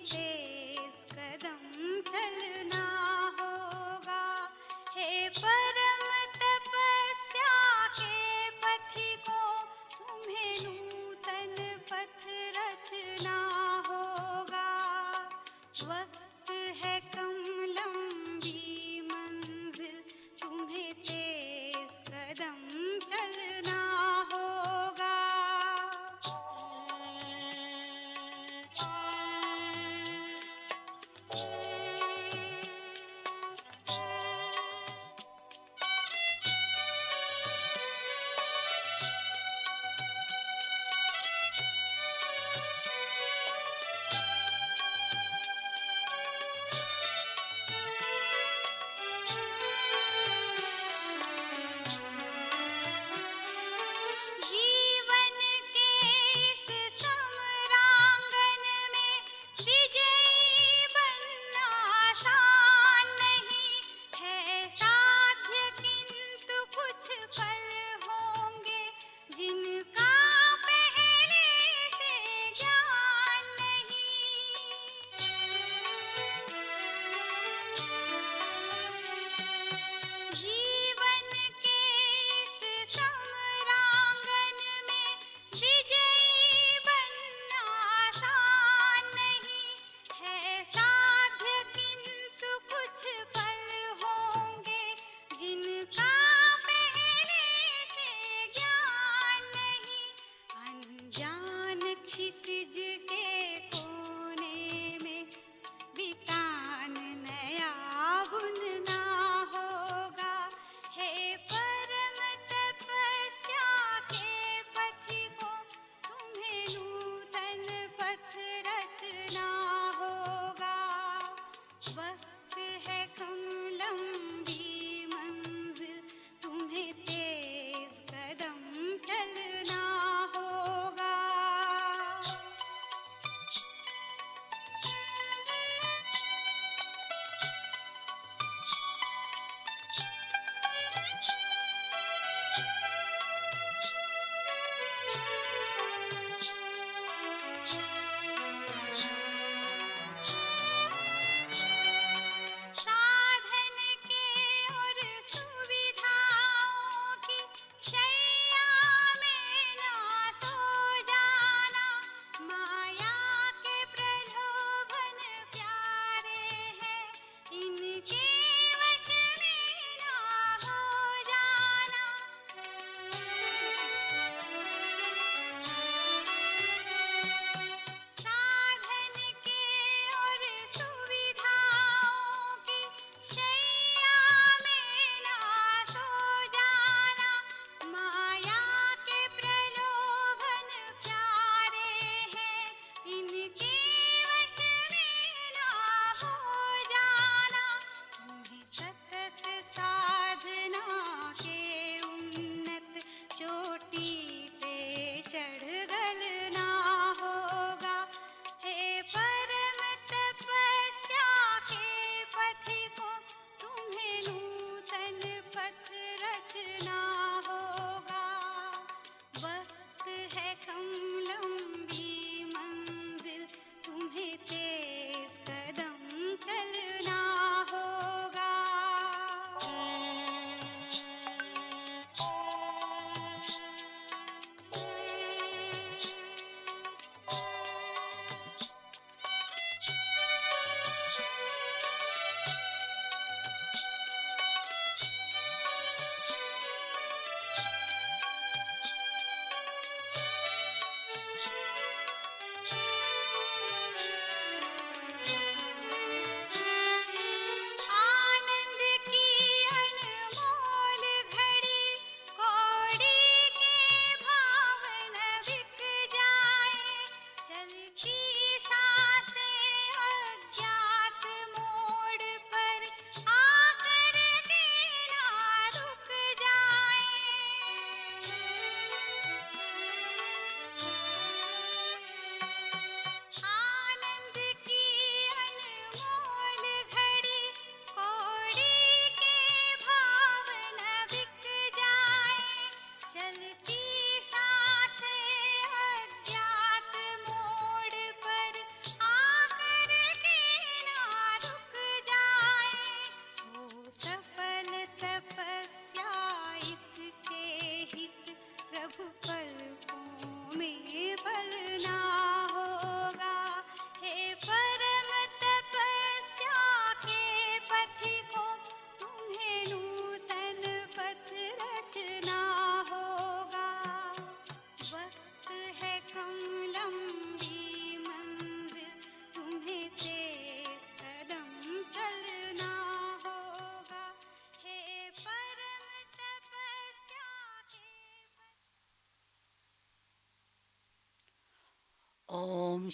तेज कदम चलना होगा। हे परम तपस्या के पथिकों, तुम्हें नूतन पथ रचना होगा। वक्त है कम, लंबी मंजिल, तुम्हें तेज कदम चलना होगा।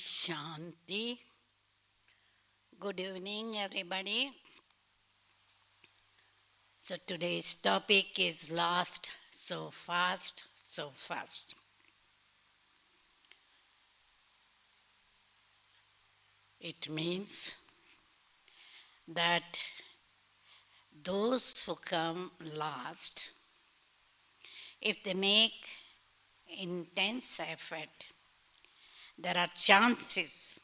Shanti. Good evening, everybody. So today's topic is last so fast, so fast. It means that those who come last, if they make intense effort, there are chances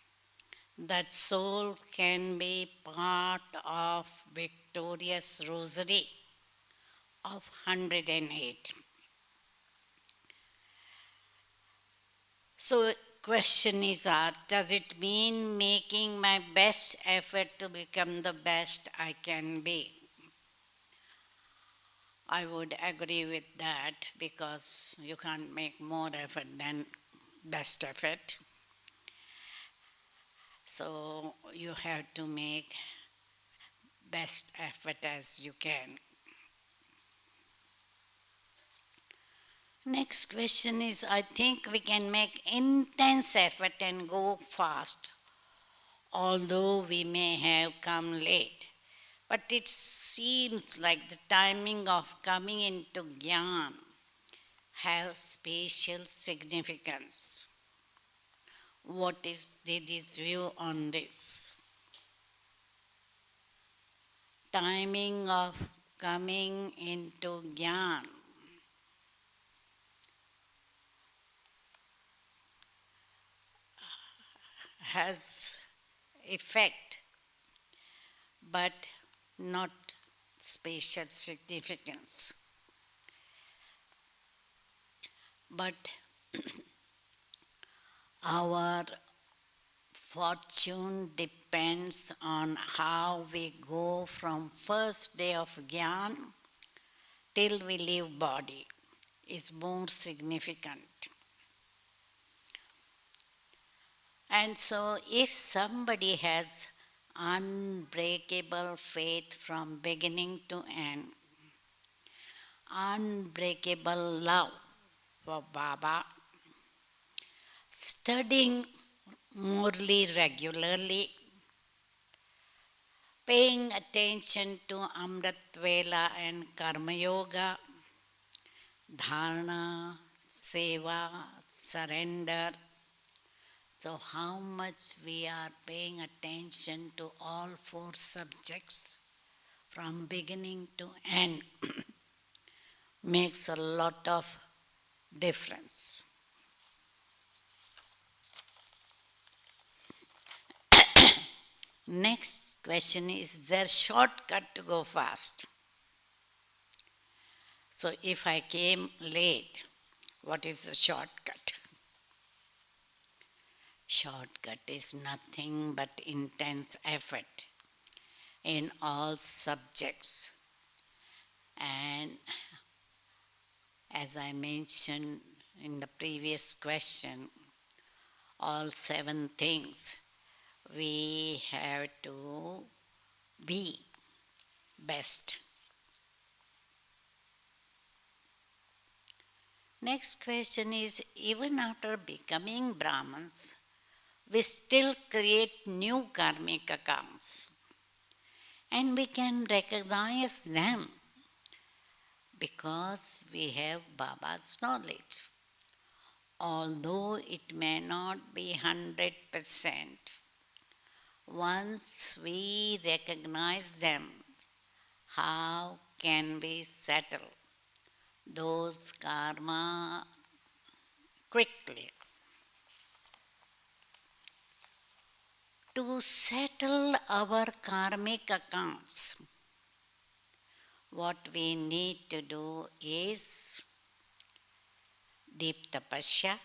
that soul can be part of victorious rosary of 108. So question is does it mean making my best effort to become the best I can be? I would agree with that because you can't make more effort than best effort. So you have to make best effort as you can. Next question is I think we can make intense effort and go fast, although we may have come late. But it seems like the timing of coming into Gyan has spatial significance. What is Didi's view on this? Timing of coming into Gyan has effect, but not spatial significance. But our fortune depends on how we go from first day of Gyan till we leave body is more significant. And so if somebody has unbreakable faith from beginning to end, unbreakable love for Baba, studying Murli regularly, paying attention to Amrit Vela and Karma Yoga, Dharana, Seva, surrender. So how much we are paying attention to all four subjects from beginning to end makes a lot of difference. Next question is there shortcut to go fast? So if I came late, what is the shortcut? Shortcut is nothing but intense effort in all subjects. And as I mentioned in the previous question, all 7 things we have to be best. Next question is even after becoming Brahmins, we still create new karmic accounts and we can recognize them because we have Baba's knowledge. Although it may not be 100%, once we recognize them, how can we settle those karma quickly? To settle our karmic accounts, what we need to do is deep tapasya,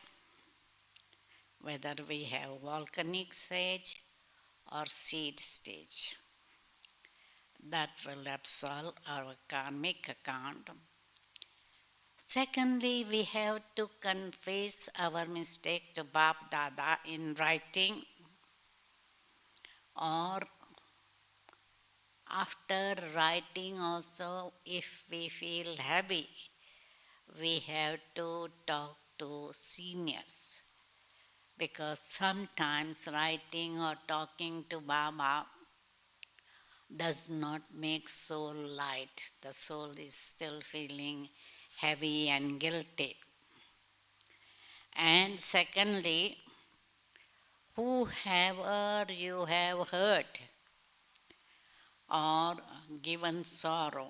whether we have volcanic stage or seed stage. That will absolve our karmic account. Secondly, we have to confess our mistake to Bap Dada in writing, or after writing also, if we feel heavy, we have to talk to seniors because sometimes writing or talking to Baba does not make soul light. The soul is still feeling heavy and guilty. And secondly, whoever you have hurt or given sorrow,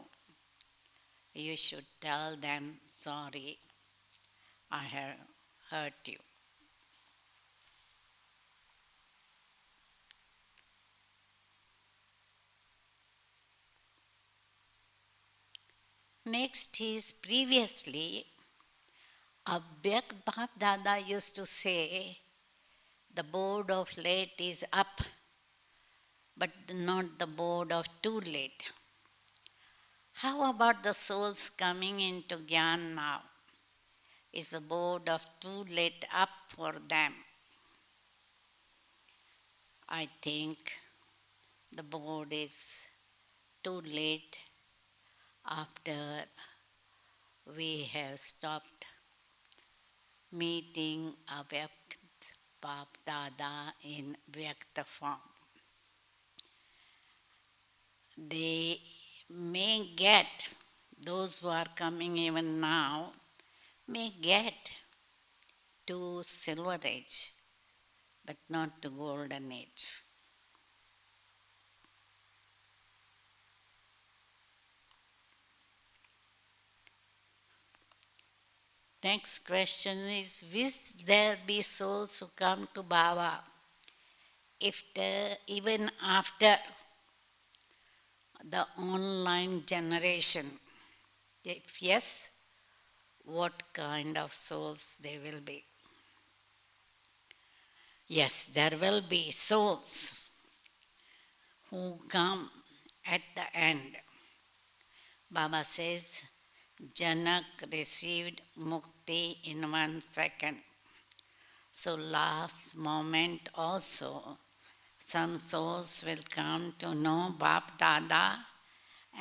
you should tell them, sorry, I have hurt you. Next is previously, Abhyakt Bhab Dada used to say, the board of late is up, but not the board of too late. How about the souls coming into Gyan now? Is the board of too late up for them? I think the board is too late after we have stopped meeting Avyakt Bab Dada in Vyakta form. They may get, those who are coming even now, may get to Silver Age, but not to Golden Age. Next question is, will there be souls who come to Baba even after the online generation? If yes, what kind of souls they will be? Yes, there will be souls who come at the end. Baba says, Janak received mukti in 1 second. So last moment also, some souls will come to know Bap Dada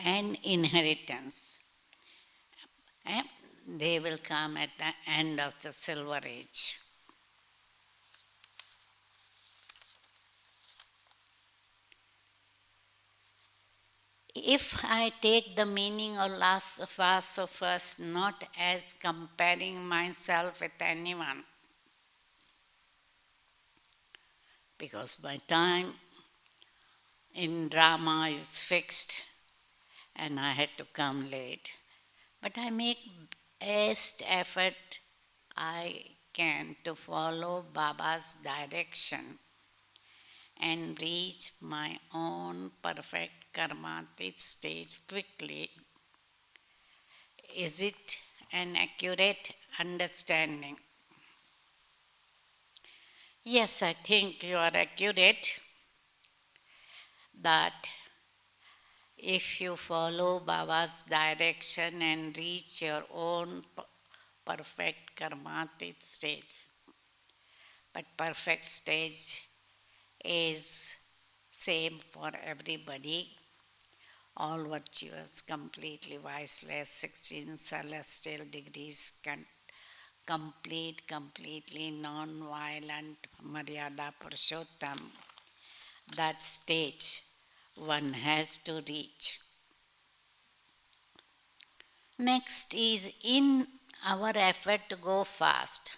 and inheritance. And they will come at the end of the Silver Age. If I take the meaning of last verse of us not as comparing myself with anyone, because my time in drama is fixed and I had to come late, but I make best effort I can to follow Baba's direction and reach my own perfect karmatic stage quickly. Is it an accurate understanding? Yes, I think you are accurate that if you follow Baba's direction and reach your own perfect karmatic stage, but perfect stage is same for everybody. All virtuous, completely viceless, 16 celestial degrees, completely non-violent, Maryada Purushottam. That stage one has to reach. Next is in our effort to go fast,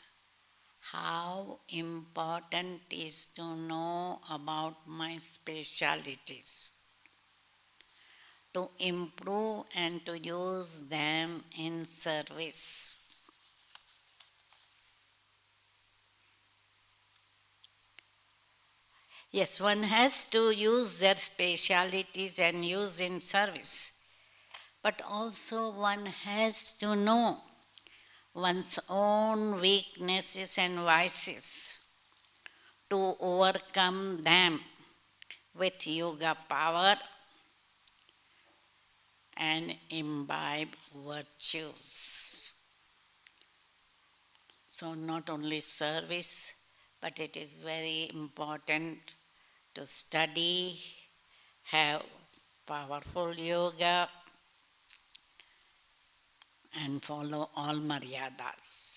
how important is to know about my specialities, to improve and to use them in service. Yes, one has to use their specialities and use in service, but also one has to know one's own weaknesses and vices to overcome them with yoga power and imbibe virtues. So not only service, but it is very important to study, have powerful yoga, and follow all maryadas.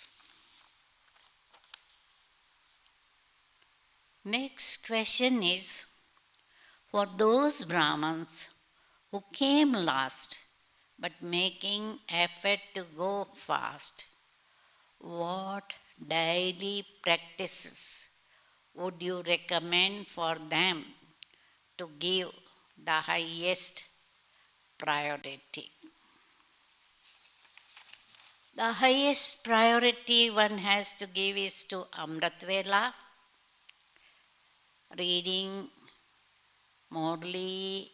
Next question is for those Brahmins who came last but making effort to go fast, what daily practices would you recommend for them to give the highest priority? The highest priority one has to give is to Amrit Vela, reading morally,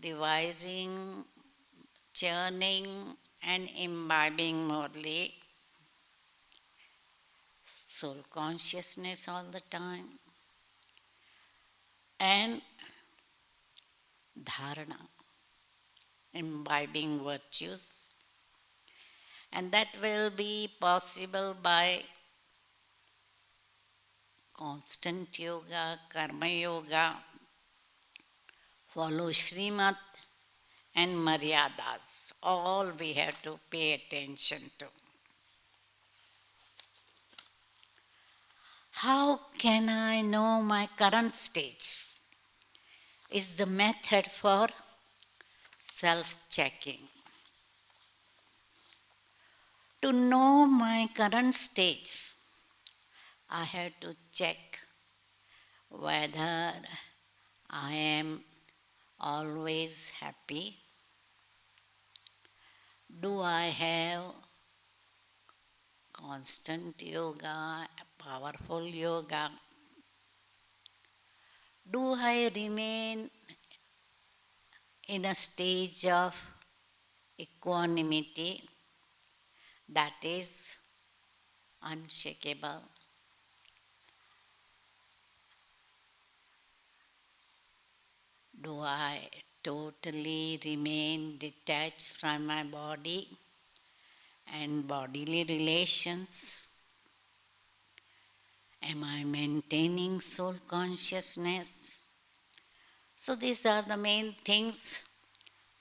revising, churning, and imbibing morally, soul consciousness all the time, and dharana, imbibing virtues. And that will be possible by constant yoga, karma yoga, follow Srimad and Maryadas. All we have to pay attention to. How can I know my current stage? Is the method for self-checking. To know my current stage, I have to check whether I am always happy. Do I have constant yoga, powerful yoga? Do I remain in a stage of equanimity that is unshakable? Do I totally remain detached from my body and bodily relations? Am I maintaining soul consciousness? So these are the main things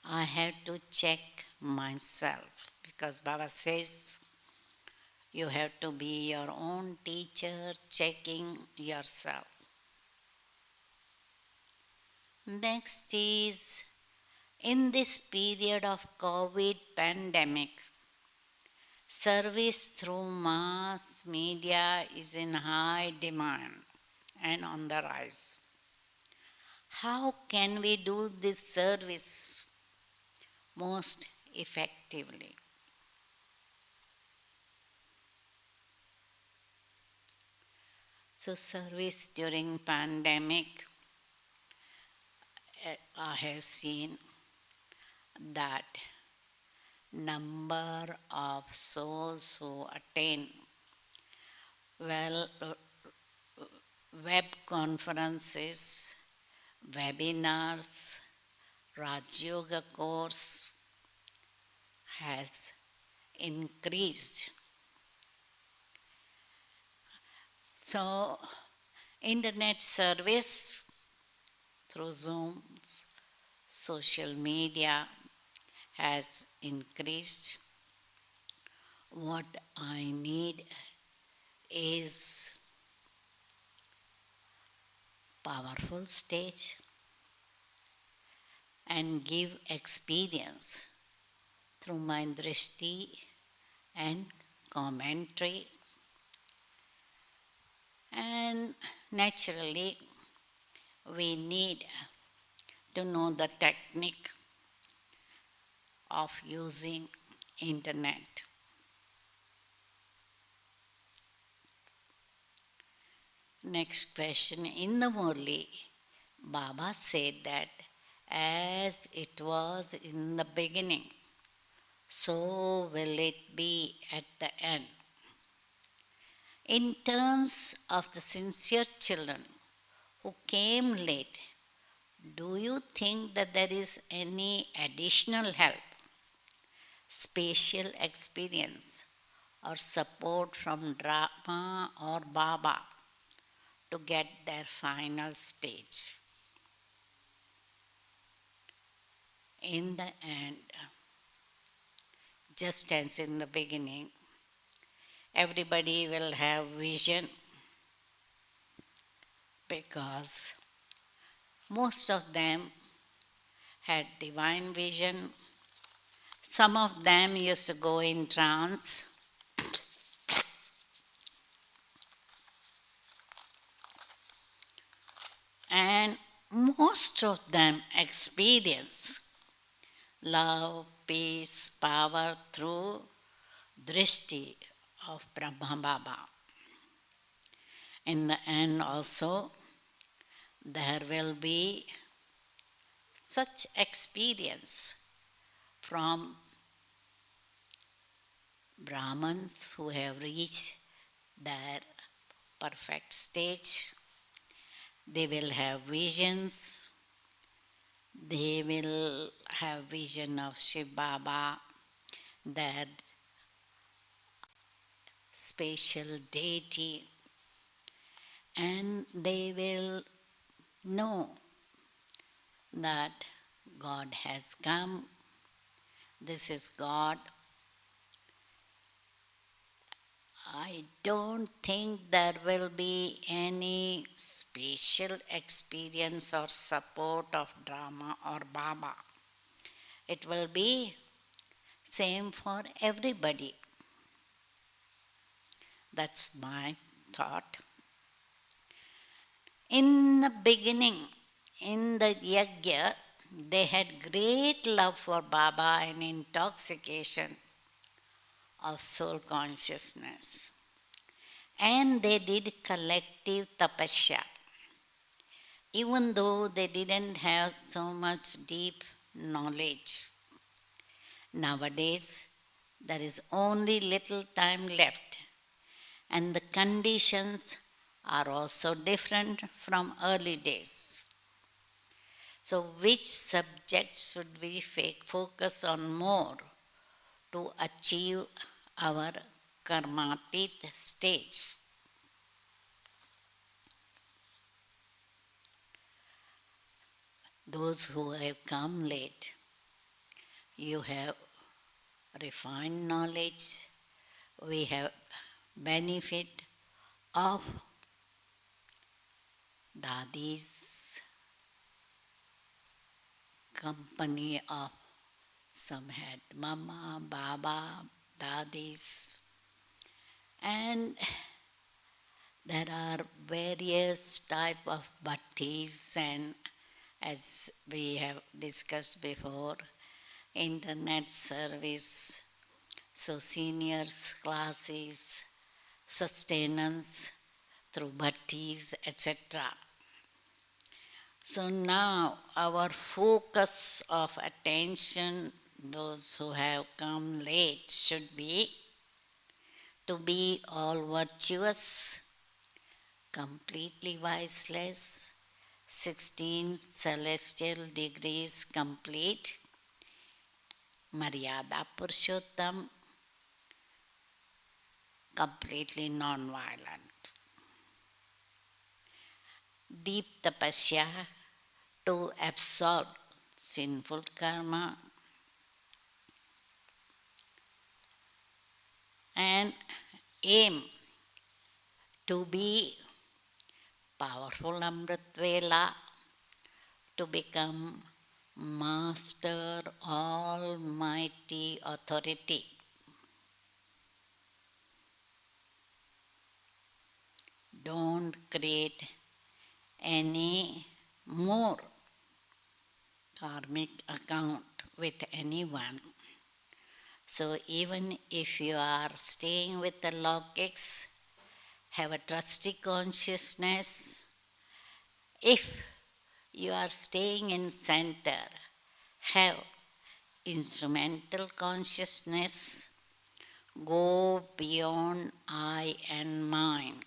I have to check myself, because Baba says you have to be your own teacher, checking yourself. Next is, in this period of COVID pandemic, service through mass media is in high demand and on the rise. How can we do this service most effectively? So service during pandemic, I have seen that number of souls who attend web conferences, webinars, Raj Yoga course has increased. So, internet service through Zooms, social media has increased. What I need is powerful stage and give experience through my drishti and commentary. And naturally, we need to know the technique of using internet. Next question. In the Murli, Baba said that as it was in the beginning, so will it be at the end. In terms of the sincere children who came late, do you think that there is any additional help, special experience, or support from Drama or Baba to get their final stage? In the end, just as in the beginning, everybody will have vision, because most of them had divine vision. Some of them used to go in trance. And most of them experience love, peace, power through drishti of Brahma Baba. In the end, also, there will be such experience from Brahmins who have reached their perfect stage. They will have visions. They will have vision of Shiv Baba, that special deity, and they will know that God has come. This is God. I don't think there will be any special experience or support of drama or Baba. It will be same for everybody. That's my thought. In the beginning, in the yajna, they had great love for Baba and intoxication of soul consciousness. And they did collective tapasya, even though they didn't have so much deep knowledge. Nowadays, there is only little time left, and the conditions are also different from early days. So, which subjects should we focus on more to achieve our karmatit stage? Those who have come late, you have refined knowledge, we have benefit of Dadi's company, of some had Mama, Baba, Dadis, and there are various type of bhattis, and as we have discussed before, internet service, so seniors classes, sustenance through bhattis, etc. So now our focus of attention, those who have come late, should be to be all virtuous, completely viceless, 16 celestial degrees complete, Maryada Purushottam, completely non-violent. Deep tapasya to absorb sinful karma and aim to be powerful Amritvela, to become Master Almighty Authority. Don't create any more karmic account with anyone. So even if you are staying with the Laukiks, have a trusty consciousness. If you are staying in center, have instrumental consciousness. Go beyond I and mine.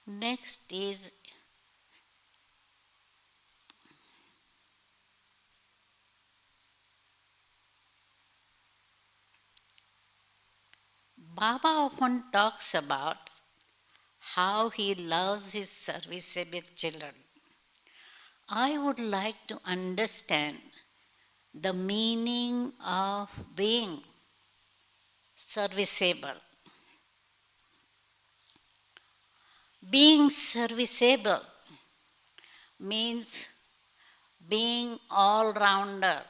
Next is Baba often talks about how he loves his serviceable children. I would like to understand the meaning of being serviceable. Being serviceable means being all rounder,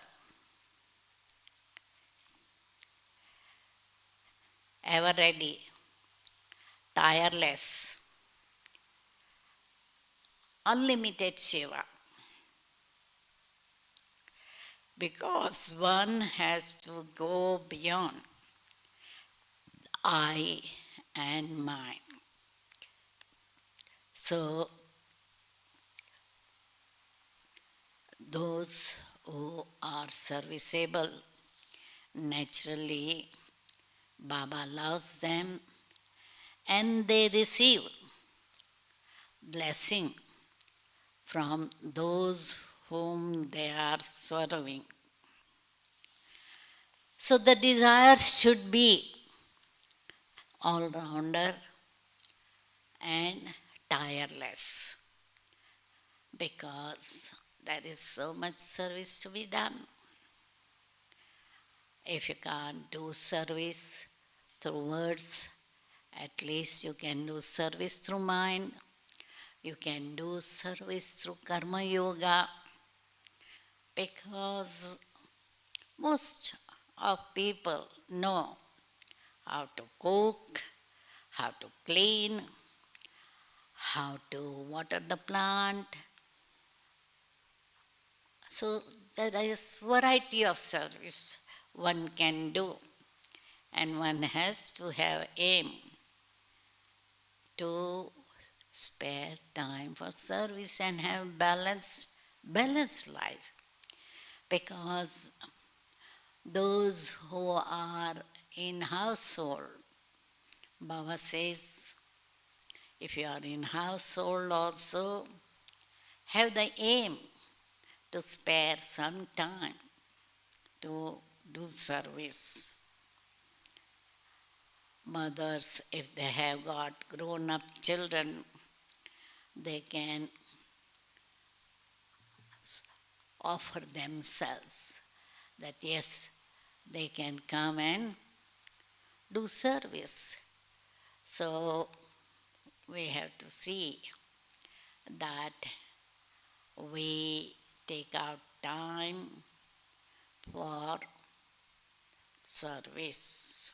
ever ready, tireless, unlimited Shiva. Because one has to go beyond I and mine. So, those who are serviceable, naturally, Baba loves them and they receive blessing from those whom they are serving. So the desire should be all rounder and tireless because there is so much service to be done. If you can't do service through words, at least you can do service through mind. You can do service through karma yoga because most of people know how to cook, how to clean, how to water the plant. So there is variety of service one can do, and one has to have aim to spare time for service and have balanced life. Because those who are in household, Baba says, if you are in household also, have the aim to spare some time to do service. Mothers, if they have got grown up children, they can offer themselves that yes, they can come and do service. So we have to see that we take out time for service.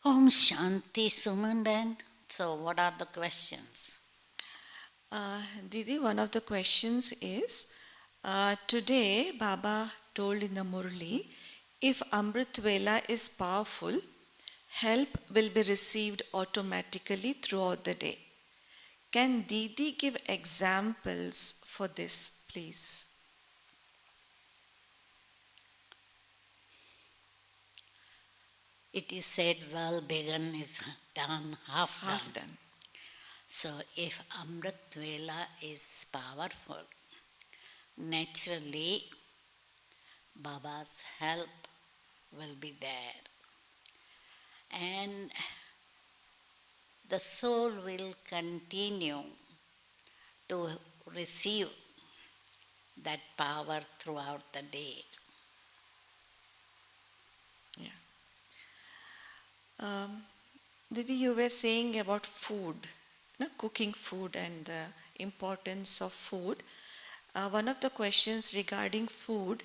Om Shanti Sumandan. So, what are the questions? Didi, one of the questions is today Baba told in the Murli, if Amrit Vela is powerful, help will be received automatically throughout the day. Can Didi give examples for this, please? It is said, well begun is done, half Half done. done. So, if Amrit Vela is powerful, naturally Baba's help will be there. And the soul will continue to receive that power throughout the day. Yeah. Didi, you were saying about food, cooking food and the importance of food. One of the questions regarding food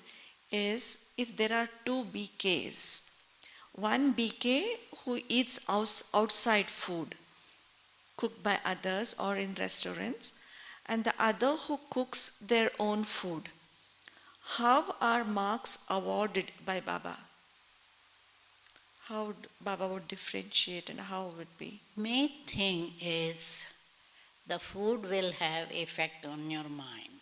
is if there are two BKs, one BK who eats outside food cooked by others or in restaurants, and the other who cooks their own food. How are marks awarded by Baba? How Baba would differentiate and how would be? Main thing is the food will have effect on your mind.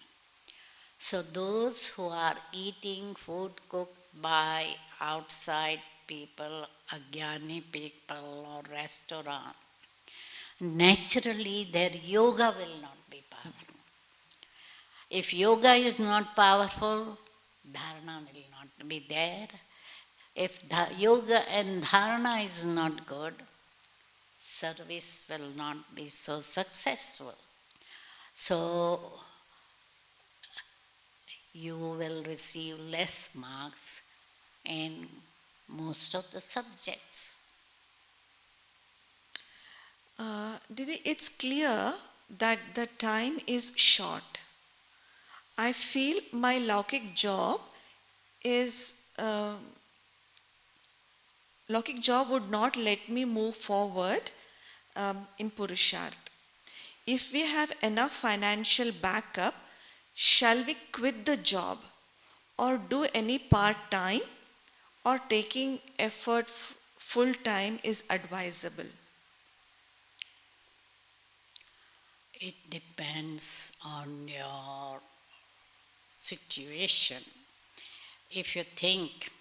So those who are eating food cooked by outside people, Agyani people or restaurant, naturally their yoga will not be powerful. If yoga is not powerful, dharana will not be there. If the yoga and dharana is not good, service will not be so successful. So you will receive less marks in most of the subjects. Didi, it's clear that the time is short. I feel my Laukik job is Laukik job would not let me move forward in Purusharth. If we have enough financial backup, shall we quit the job or do any part time, or taking effort full time is advisable? It depends on your situation. If you think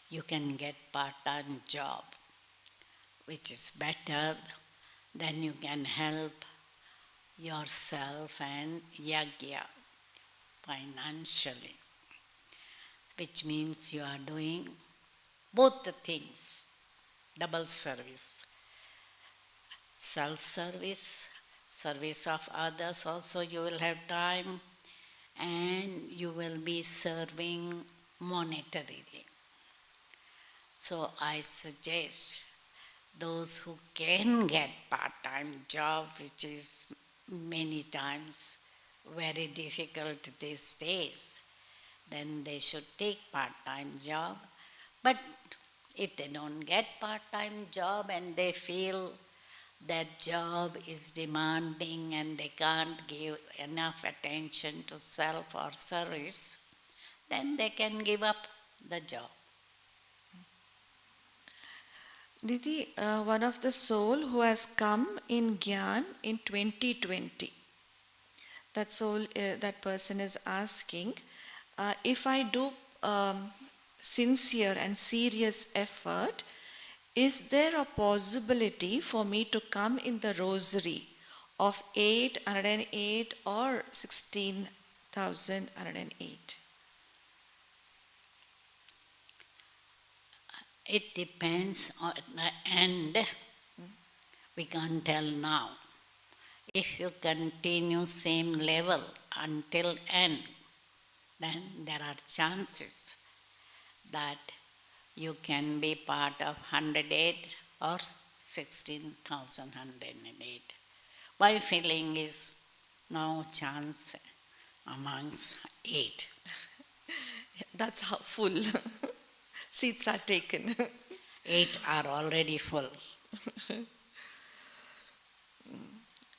you can get part-time job, which is better, then you can help yourself and yagya financially, which means you are doing both the things, double service, self-service, service of others also you will have time, and you will be serving monetarily. So I suggest those who can get part-time job, which is many times very difficult these days, then they should take part-time job. But if they don't get part-time job and they feel that job is demanding and they can't give enough attention to self or service, then they can give up the job. Didi, one of the soul who has come in Gyan in 2020, that soul, that person is asking, if I do sincere and serious effort, is there a possibility for me to come in the rosary of 808 or 16,108? It depends on the end. We can't tell now. If you continue same level until end, then there are chances that you can be part of 108 or 16,108. My feeling is no chance amongst 8. That's how full seats are taken. 8 are already full.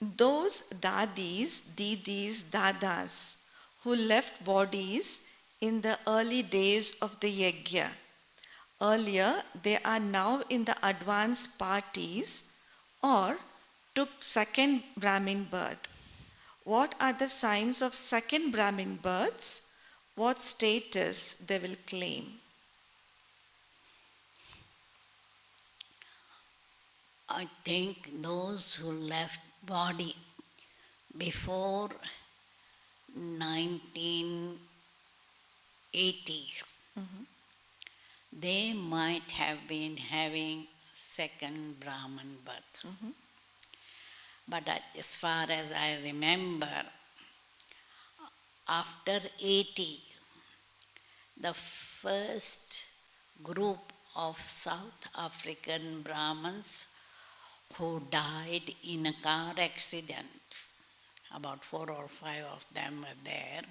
Those dadis, didis, dadas who left bodies in the early days of the yajna, earlier they are now in the advanced parties or took second Brahmin birth. What are the signs of second Brahmin births? What status they will claim? I think those who left body before 1980, they might have been having second Brahman birth. But as far as I remember, after 80, the first group of South African Brahmins who died in a car accident, about 4 or 5 of them were there.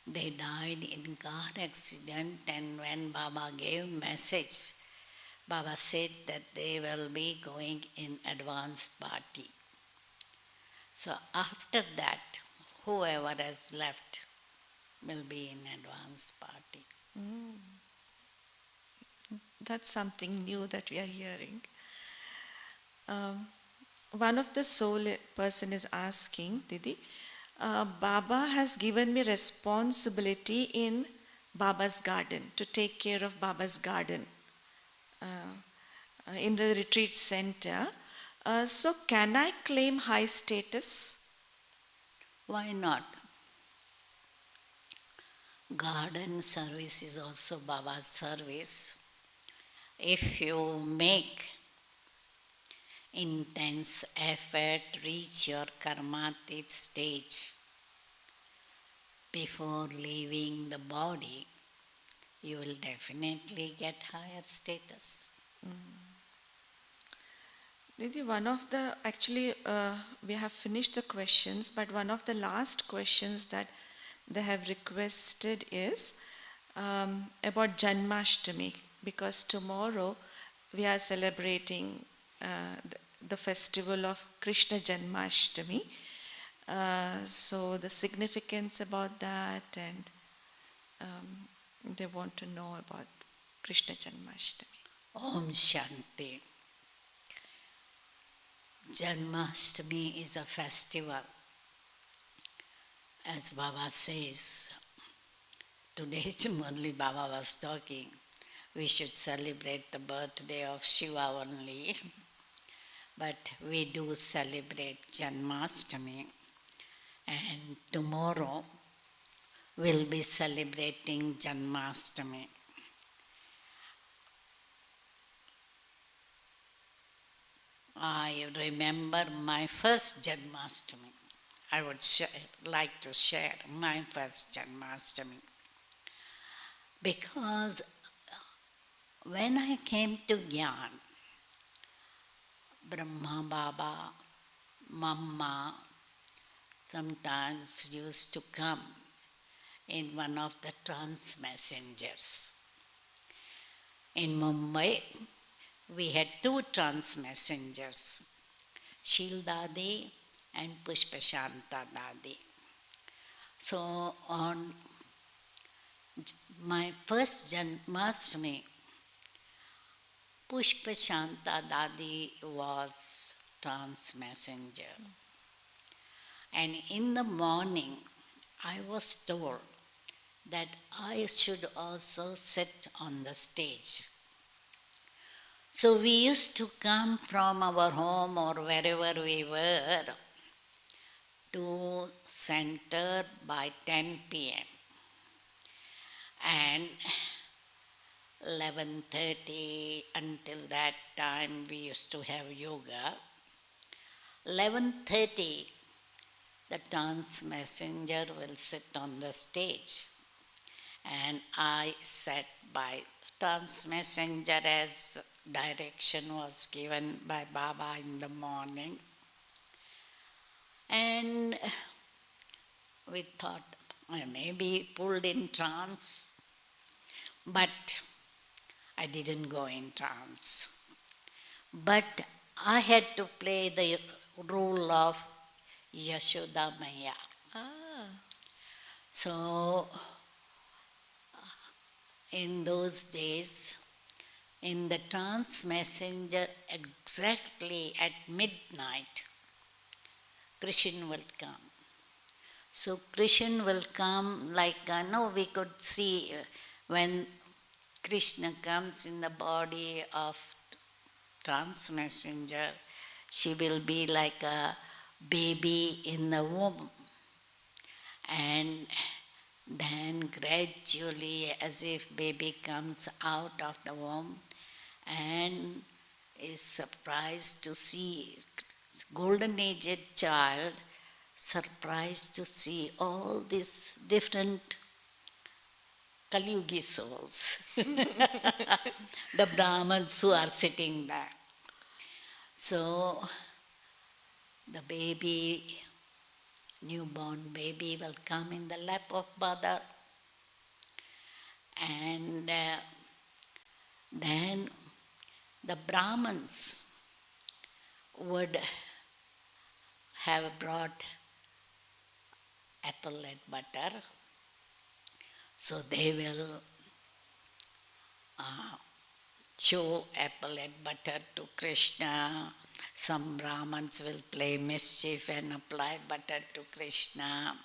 They died in car accident, and when Baba gave message, Baba said that they will be going in advanced party. So after that, whoever has left will be in advanced party. That's something new that we are hearing. One of the soul person is asking, Didi, Baba has given me responsibility in Baba's garden, to take care of Baba's garden in the retreat center. So can I claim high status? Why not? Garden service is also Baba's service. If you make intense effort, reach your karmatit stage before leaving the body, you will definitely get higher status. Didi, we have finished the questions, but one of the last questions that they have requested is about Janmashtami, because tomorrow we are celebrating the festival of Krishna Janmashtami. So the significance about that, and they want to know about Krishna Janmashtami. Om Shanti. Janmashtami is a festival. As Baba says, today only Baba was talking, we should celebrate the birthday of Shiva only. But we do celebrate Janmashtami, and tomorrow we'll be celebrating Janmashtami. I remember my first Janmashtami. I would like to share my first Janmashtami. Because when I came to Gyan, Brahma Baba, Mamma sometimes used to come in one of the trans messengers. In Mumbai, we had two trans messengers, Shil Dadi and Pushpashanta Dadi. So on my first Janmashtami, Pushpashanta Dadi was trans messenger. And in the morning, I was told that I should also sit on the stage. So we used to come from our home or wherever we were to center by 10 p.m. And 11:30, until that time we used to have yoga. 11:30, the trans messenger will sit on the stage, and I sat by trans messenger as direction was given by Baba in the morning. And we thought I may be pulled in trance, but I didn't go in trance. But I had to play the role of Yashoda Maya. So in those days, in the trans messenger, exactly at midnight, Krishna will come. So Krishna will come we could see when Krishna comes in the body of trans messenger, she will be like a baby in the womb. And then gradually, as if baby comes out of the womb and is surprised to see golden-aged child, surprised to see all these different Kalyugi souls, the Brahmins who are sitting there. So the baby, newborn baby, will come in the lap of mother, and then the Brahmins would have brought apple and butter. So they will show apple and butter to Krishna. Some Brahmins will play mischief and apply butter to Krishna.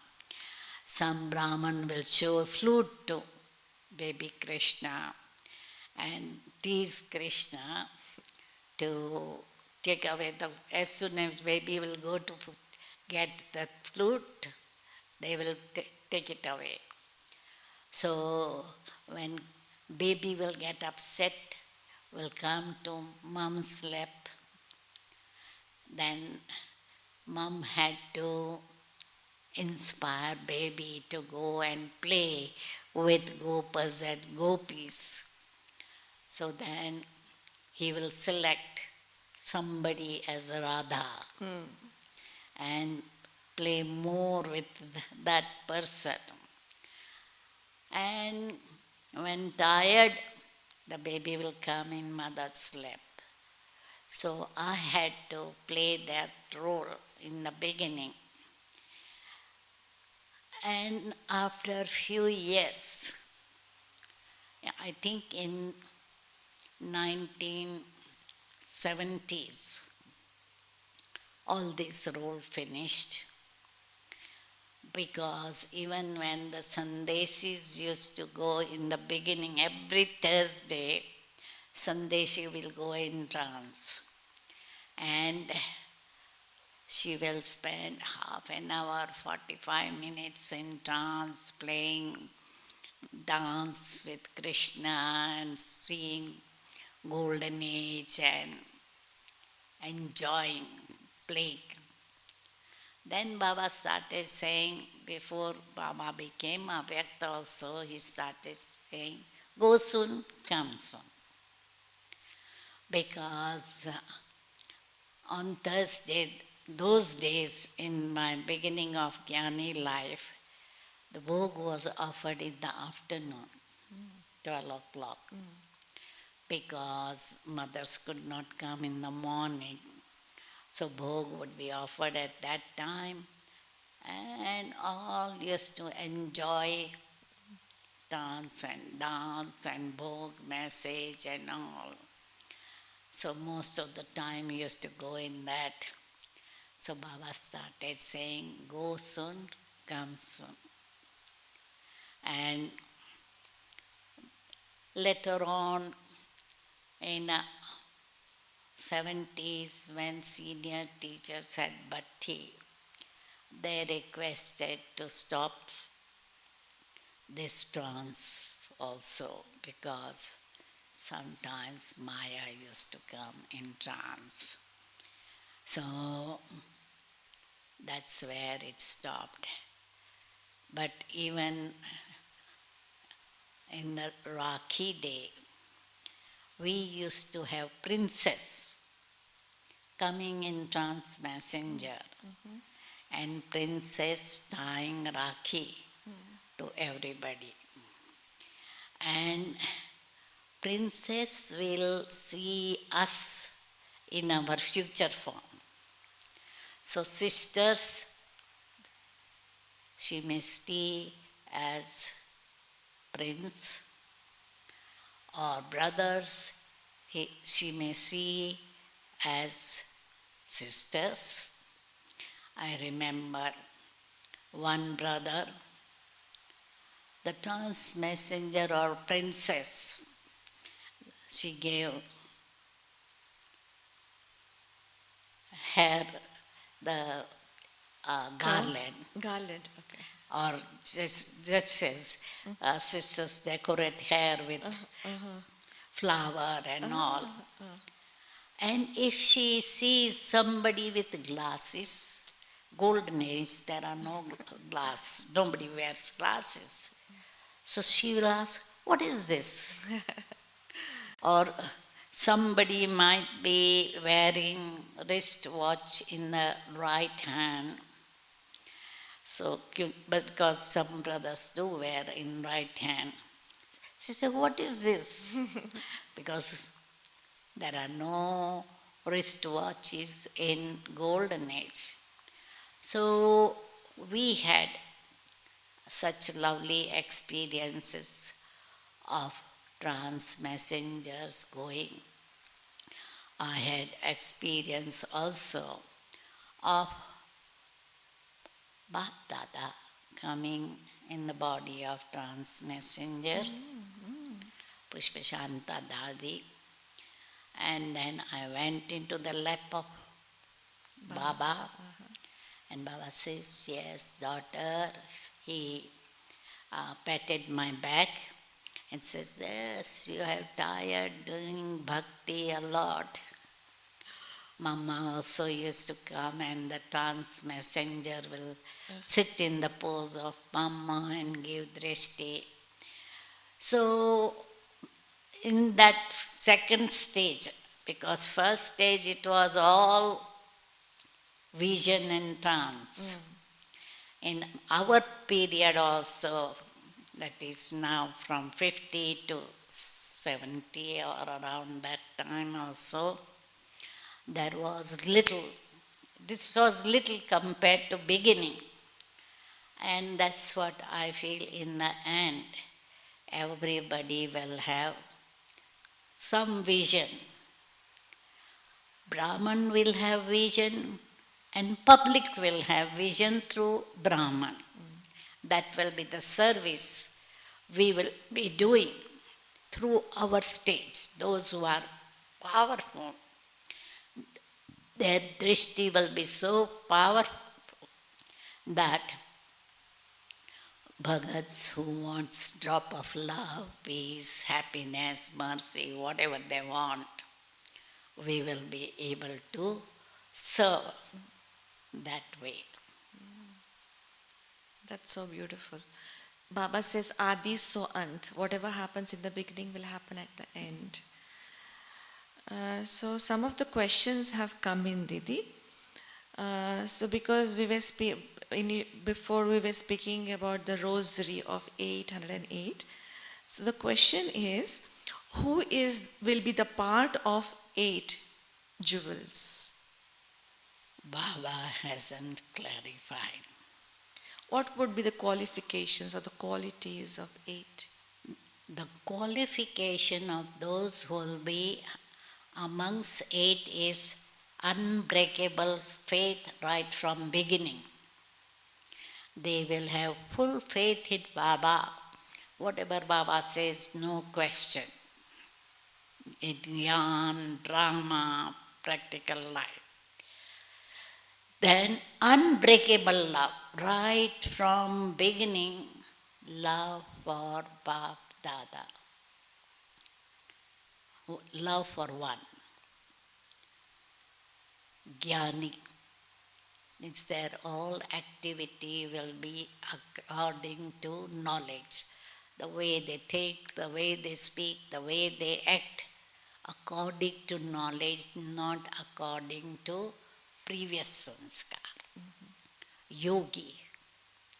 Some Brahman will show a flute to baby Krishna and tease Krishna to take away as soon as baby will go to get the flute, they will take it away. So when baby will get upset, will come to mom's lap, then mom had to inspire baby to go and play with gopas and gopis. So then he will select somebody as Radha and play more with that person. And when tired, the baby will come in mother's lap. So I had to play that role in the beginning. And after few years, I think in 1970s, all this role finished, because even when the Sandeshis used to go in the beginning, every Thursday, Sandeshi will go in trance. And she will spend half an hour, 45 minutes in trance, playing dance with Krishna and seeing golden age and enjoying playing. Then Baba started saying, before Baba became Avyakta also, he started saying, go soon, come soon. Because on Thursday, those days in my beginning of Jnani life, the bhog was offered in the afternoon, 12 o'clock, because mothers could not come in the morning. So bhog would be offered at that time, and all used to enjoy dance and bhog message and all. So most of the time used to go in that. So Baba started saying, go soon, come soon. And later on, in 70s, when senior teachers had bhatti, they requested to stop this trance also, because sometimes Maya used to come in trance. So that's where it stopped. But even in the Rakhi day, we used to have princess coming in trance messenger, and princess tying Rakhi to everybody. And princess will see us in our future form. So sisters, she may see as prince, or brothers, she may see as sisters. I remember one brother, the trance messenger or princess, she gave her the garland. Garland, okay. Or just dresses. Sisters decorate hair with flower and all. And if she sees somebody with glasses, golden age, there are no glass, nobody wears glasses. So she will ask, what is this? Or somebody might be wearing wristwatch in the right hand. So, but because some brothers do wear in right hand. She said, what is this? Because there are no wristwatches in golden age. So we had such lovely experiences of trance messengers going. I had experience also of Bap Dada coming in the body of trance messenger, Pushpashanta Dadi. And then I went into the lap of Baba. And Baba says, yes, daughter. He patted my back and says, yes, you have tired doing bhakti a lot. Mama also used to come, and the trance messenger will sit in the pose of Mama and give drishti. So in that second stage, because first stage it was all vision and trance. In our period also, that is now from 50 to 70 or around that time also, there was little, this was little compared to beginning. And that's what I feel in the end. Everybody will have some vision. Brahman will have vision and public will have vision through Brahman. That will be the service we will be doing through our stage. Those who are powerful, their drishti will be so powerful that Bhagats who wants drop of love, peace, happiness, mercy, whatever they want, we will be able to serve that way. That's so beautiful. Baba says, Adi so Ant. Whatever happens in the beginning will happen at the end. So some of the questions have come in, Didi. So because we were before we were speaking about the rosary of 808, so the question is, who will be the part of 8 jewels? Baba hasn't clarified. What would be the qualifications or the qualities of 8? The qualification of those who will be amongst 8 is unbreakable faith right from beginning. They will have full faith in Baba. Whatever Baba says, no question. In yarn, drama, practical life. Then unbreakable love, right from beginning, love for Bap Dada. Love for one. Jnani means their all activity will be according to knowledge. The way they think, the way they speak, the way they act, according to knowledge, not according to previous sanskar. Yogi,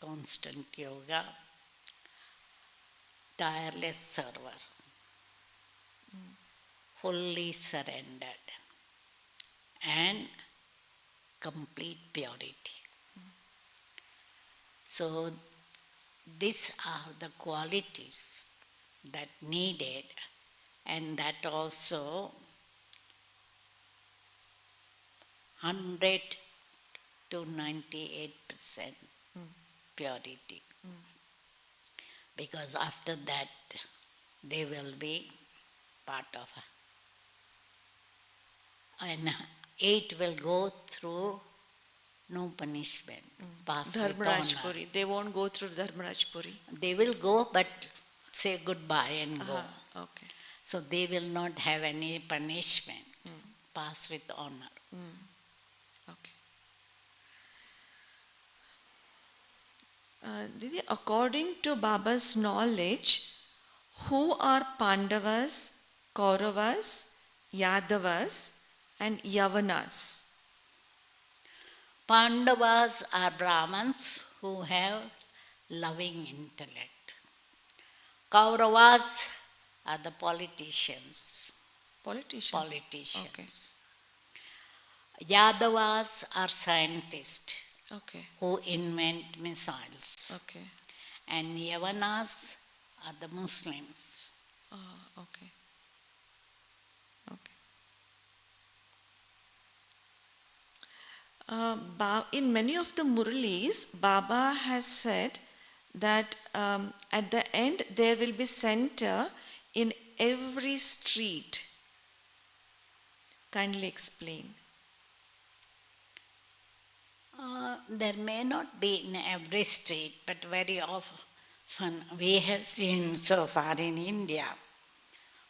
constant yoga, tireless server, fully surrendered, and complete purity. So these are the qualities that needed, and that also 100 to 98% purity. Because after that they will be part of and 8 will go through no punishment, pass with Dharmaraj honor. Puri. They won't go through Dharmaraj Puri. They will go but say goodbye and go. Okay. So they will not have any punishment, pass with honor. Okay. Didi, according to Baba's knowledge, who are Pandavas, Kauravas, Yadavas, and Yavanas? Pandavas are Brahmins who have loving intellect. Kauravas are the politicians. Politicians. Okay. Yadavas are scientists Okay. who invent missiles. Okay. And Yavanas are the Muslims. Okay. Okay. In many of the Muralis, Baba has said that at the end there will be center in every street. Kindly explain. There may not be in every street, but very often we have seen so far in India,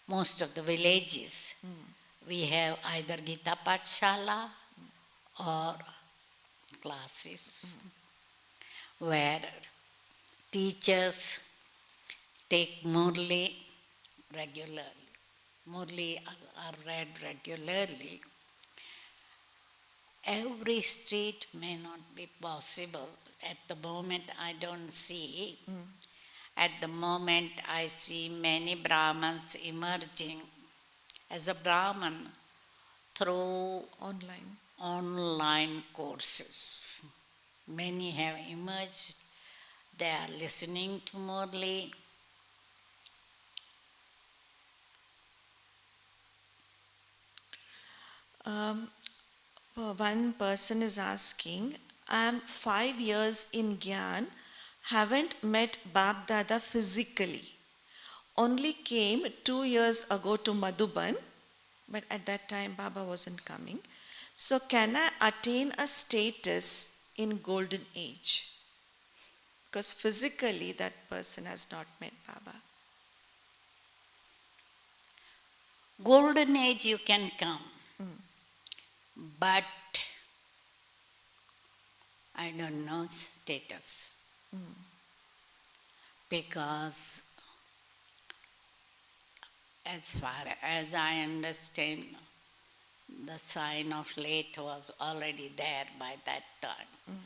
most of the villages, we have either Gita Pathshala or classes where teachers take Murli regularly. Murli are read regularly. Every street may not be possible. At the moment, I don't see. At the moment, I see many Brahmins emerging as a Brahman through Online. online courses. Many have emerged. They are listening to Murli. One person is asking, I am 5 years in Gyan, haven't met Bab Dada physically. Only came 2 years ago to Madhuban, but at that time Baba wasn't coming. So, can I attain a status in golden age? Because physically that person has not met Baba. Golden age you can come, but I don't know status. Because as far as I understand, the sign of late was already there by that time.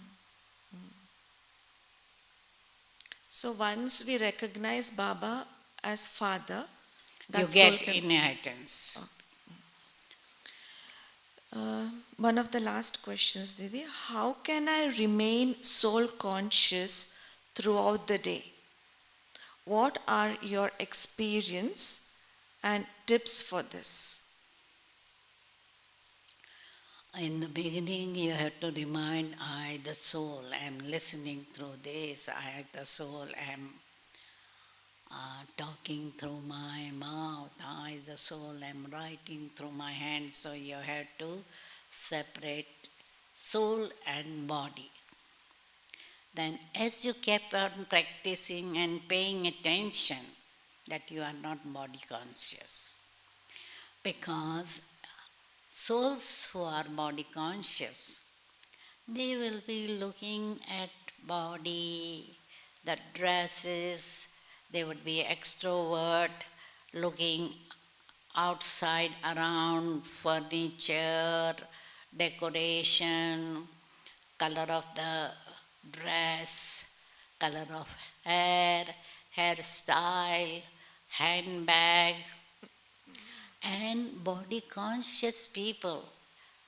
So, once we recognize Baba as father, You that soul get can. inheritance. One of the last questions, Didi. How can I remain soul conscious throughout the day? What are your experience and tips for this? In the beginning, you have to remind I, the soul, am listening through this. I, the soul, am talking through my mouth. I, the soul, am writing through my hands. So you have to separate soul and body. Then, as you keep on practicing and paying attention, that you are not body conscious. Because souls who are body conscious, they will be looking at body, the dresses, they would be extrovert, looking outside around furniture, decoration, color of the dress, color of hair, hairstyle, handbag, and body conscious people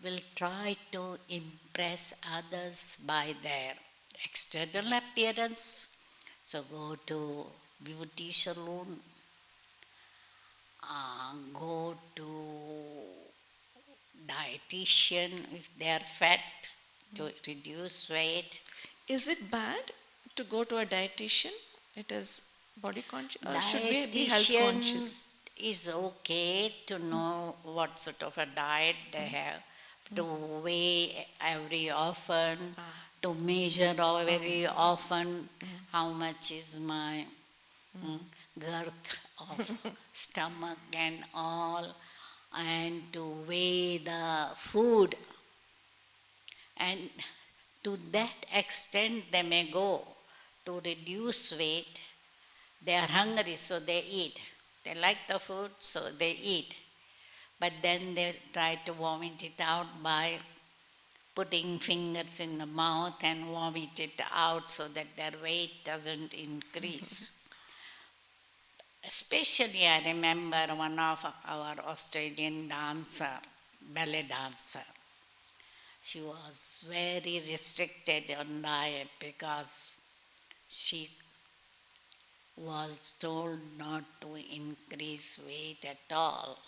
will try to impress others by their external appearance. So go to beauty salon, go to dietitian if they are fat to reduce weight. Is it bad to go to a dietitian? It is body conscious, or should we be health Dietitian conscious? is okay to know what sort of a diet they have, to weigh every often, to measure very often how much is my girth of stomach and all, and to weigh the food. And to that extent they may go to reduce weight. They are hungry, so they eat. They like the food, so they eat. But then they try to vomit it out by putting fingers in the mouth and vomit it out so that their weight doesn't increase. Especially I remember one of our Australian dancer, ballet dancer. She was very restricted on diet because she was told not to increase weight at all.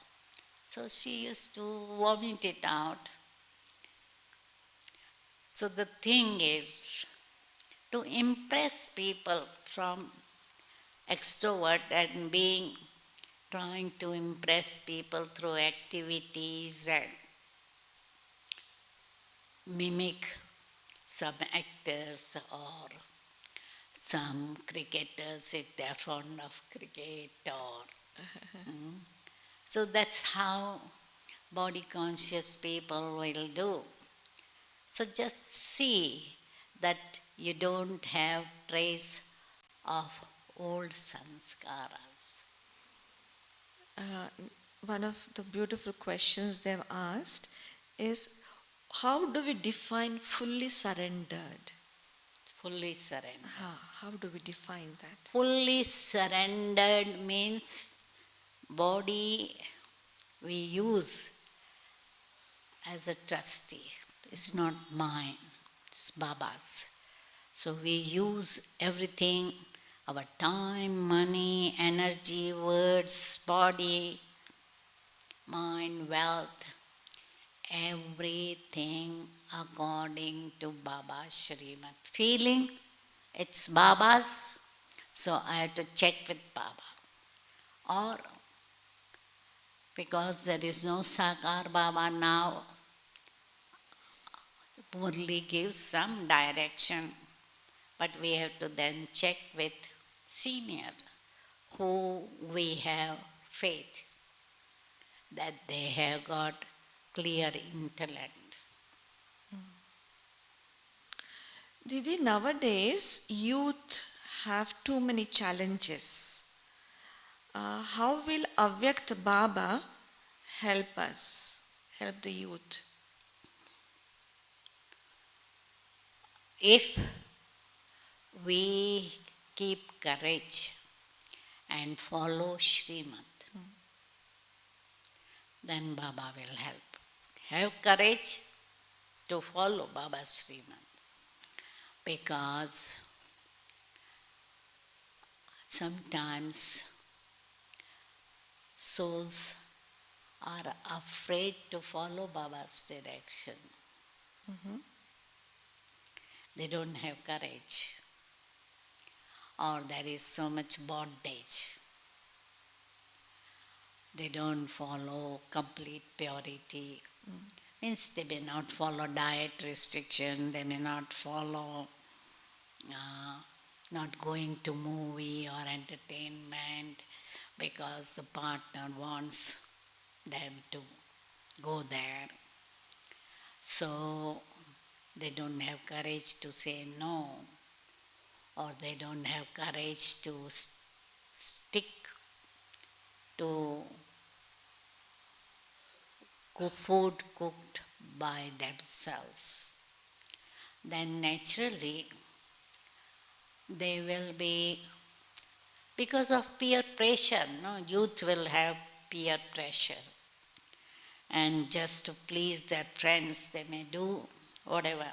So she used to vomit it out. So the thing is to impress people from extrovert and being trying to impress people through activities and mimic some actors or some cricketers if they are fond of cricket or so that's how body conscious people will do. So just see that you don't have trace of old sanskaras. one of the beautiful questions they've asked is, how do we define fully surrendered? Fully surrendered. How do we define that? Fully surrendered means body we use as a trustee. It's not mine, it's Baba's. So we use everything, our time, money, energy, words, body, mind, wealth, everything according to Baba's Srimad. Feeling it's Baba's, so I have to check with Baba. Or because there is no Sakar Baba now, Murli gives some direction, but we have to then check with senior who we have faith that they have got clear intellect. Didi, nowadays youth have too many challenges. How will Avyakt Baba help us, help the youth? If we keep courage and follow Srimad, then Baba will help. Have courage to follow Baba's Srimad, because sometimes souls are afraid to follow Baba's direction. They don't have courage, or there is so much bondage. They don't follow complete purity. Means they may not follow diet restriction, they may not follow not going to movie or entertainment because the partner wants them to go there. So they don't have courage to say no, or they don't have courage to stick to food cooked by themselves. Then naturally they will be, because of peer pressure, no, youth will have peer pressure, and just to please their friends they may do whatever.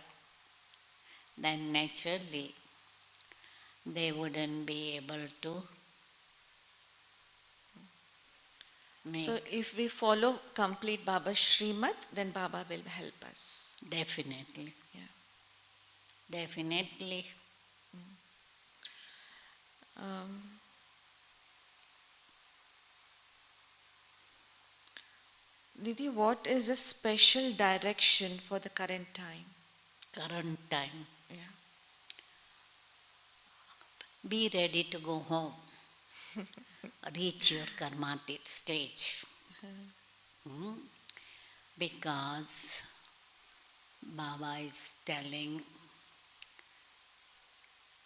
Then naturally they wouldn't be able to make. So if we follow complete Baba's Srimad, then Baba will help us. Definitely. Yeah. Definitely. Didi, what is a special direction for the current time? Current time. Yeah. Be ready to go home. Reach your karmatit stage. Because Baba is telling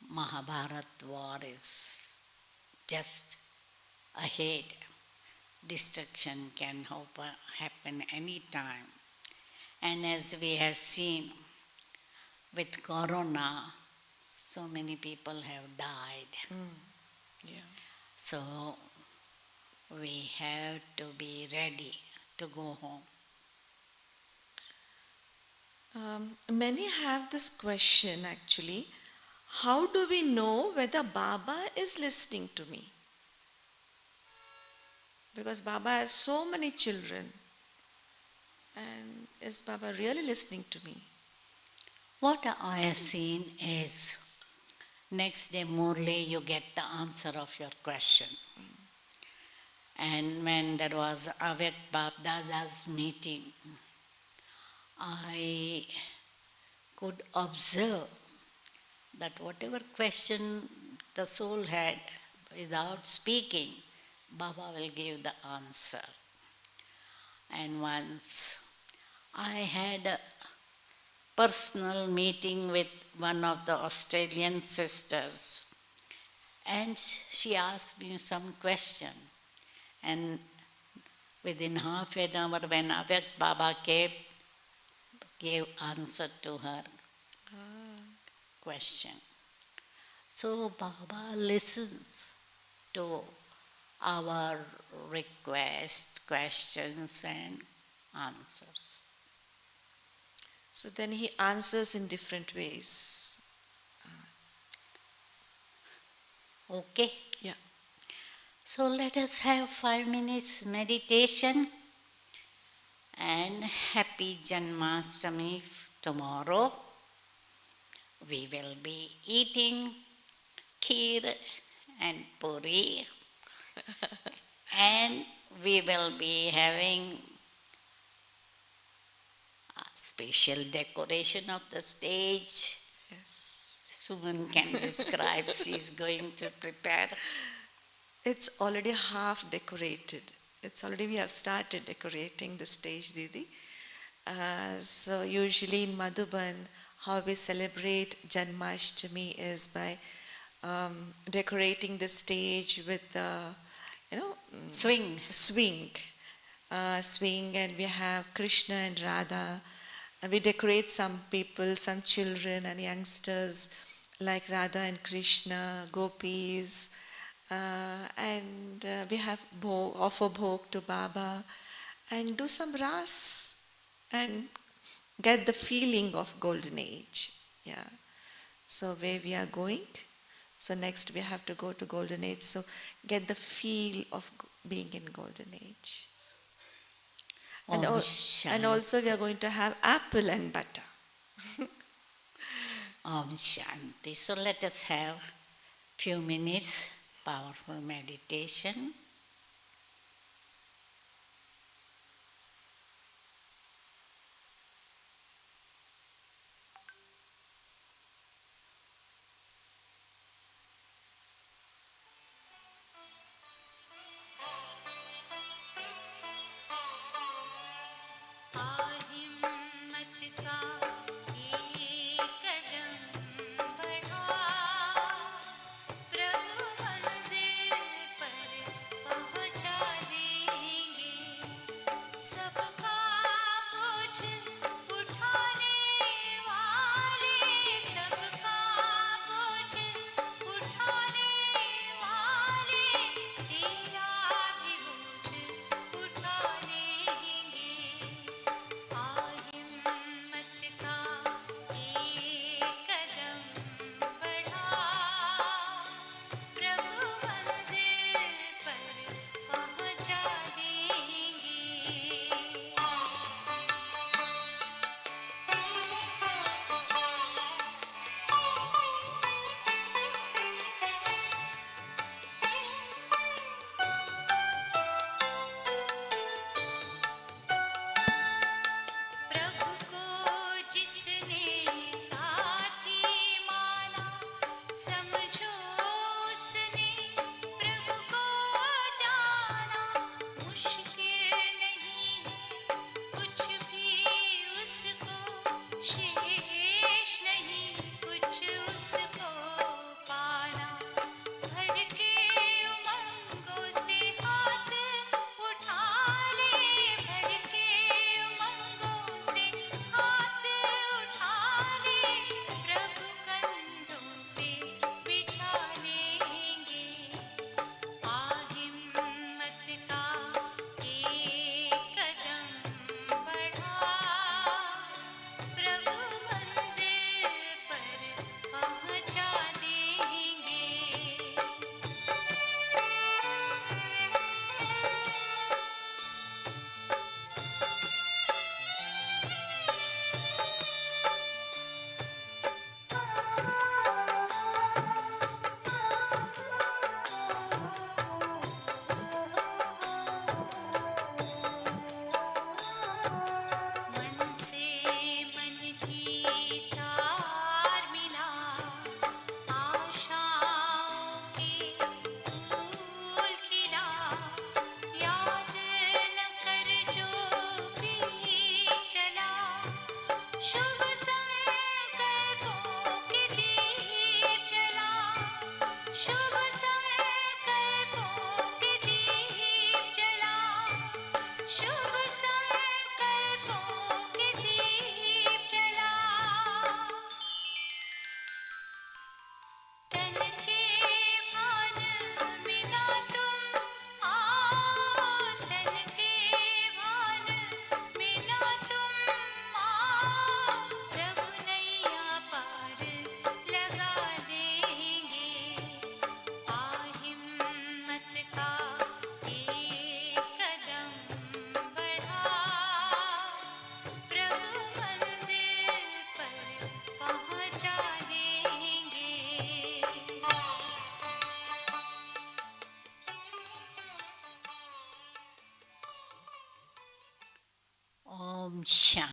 Mahabharat war is just ahead. Destruction can happen any time. And as we have seen with Corona, so many people have died. Yeah. So we have to be ready to go home. Many have this question actually. How do we know whether Baba is listening to me? Because Baba has so many children. And is Baba really listening to me? What I have seen is, next day Murli you get the answer of your question. And when there was Avyakt Bab Dada's meeting, I could observe that whatever question the soul had, without speaking, Baba will give the answer. And once I had a personal meeting with one of the Australian sisters, and she asked me some question, and Within half an hour, when Avyakt Baba gave answer to her question. So Baba listens to our requests, questions, and answers. So then he answers in different ways. Okay? Yeah. So let us have 5 minutes meditation and happy Janmashtami tomorrow. We will be eating kheer and puri and we will be having a special decoration of the stage. Yes. Suman can describe, she's going to prepare. It's already half decorated. We have started decorating the stage, Didi. So usually in Madhuban, how we celebrate Janmashtami is by decorating the stage with Swing. swing, and we have Krishna and Radha. And we decorate some people, some children and youngsters like Radha and Krishna, gopis, and we have offer bhog to Baba and do some ras and get the feeling of golden age. Yeah. So where we are going? So next we have to go to golden age. So get the feel of being in golden age. And, Om and Shanti. also we are going to have apple and butter. Om Shanti. So let us have few minutes powerful meditation. हिम्मत का ये कदम बढ़ा प्रभु मंजिल पर तन के भान बिना तुम आओ, तन के भान बिना तुम आओ, प्रभु नैया पार लगा देंगे। आ हिम्मत का एक कदम बढ़ा, प्रभु मंजिल पर पहुंचा देंगे। Om Shanti.